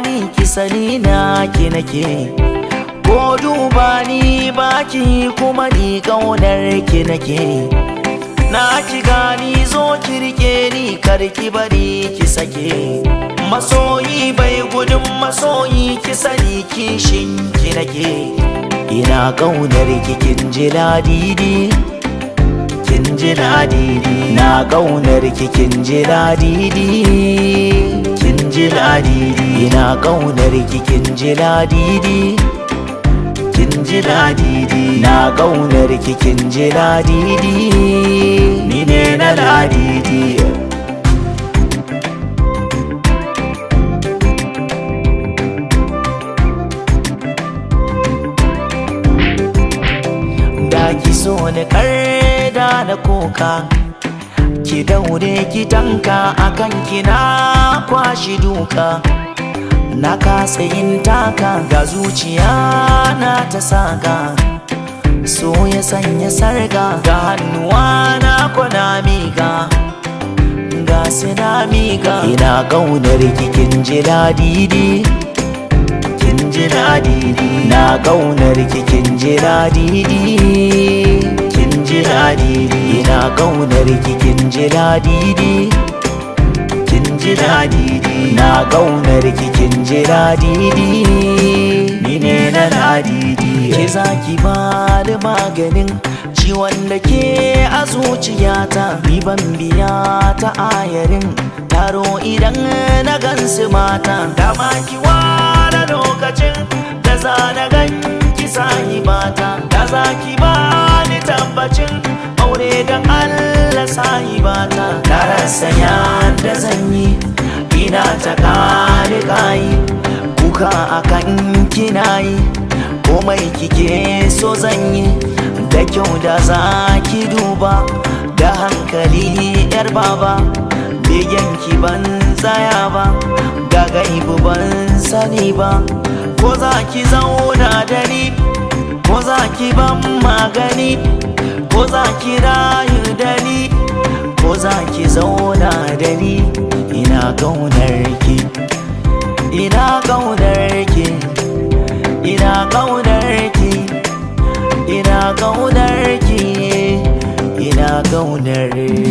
ni ki sani na ki nake, ko duba ni baki kuma ni kaunar ki nake. Na ki gani zo ki rike ni kar ki bari ki sake, masoyi bai gudun masoyi ki sani kishin ki nake. Ina kaunar ki kin ji ladidi, kin ji ladidi. Na kaunar ki kin ji ladidi, kin ji ladidi. Ina kaunar ki kin ji ladidi, kin ji ladidi. Na kaunar ki kin ji ladidi, ni ne na ladidi. Da ki so ni karda na koka, ki daure ki tanka akan kina kwashi duka. Na kasa yin taka ga zuciya na ta saka, so ya sanya sarga ga hannuwa na kwana miga, ga sina miga. Ina kaunar ki kin ji ladidi, kin ji ladidi. Na kaunar ki kin ji ladidi, kin ji ladidi. Ina kaunar ki kin ji ladidi, kin ji ladidi. Na kaunar ki kin ji ladidi, ni ne na ladidi. Ke zaki bani maganin ciwon da ke a zuciyata, ni ban biya ta ayarin taro idan na gansu mata. Dama ki ware lokacin da za na ganki sahibata, da za ki bani tabbacin aure don Allah sahibata. Na rasa yadda zan yi, ina ta kare kayi kuka akan kinayi, komai kike so zan yi da kyau da za ki duba da hankali yar baba. Begen ki ban tsaya ba, ga gaibu ban sani ba, ko za ki zauna da ni, ko za ki ban magani, ko za ki rayu da ni, ko za ki zauna da ni. Ina kaunar ki, ina kaunar ki, ina kaunar ki, ina kaunar ki, ina kaunar ki.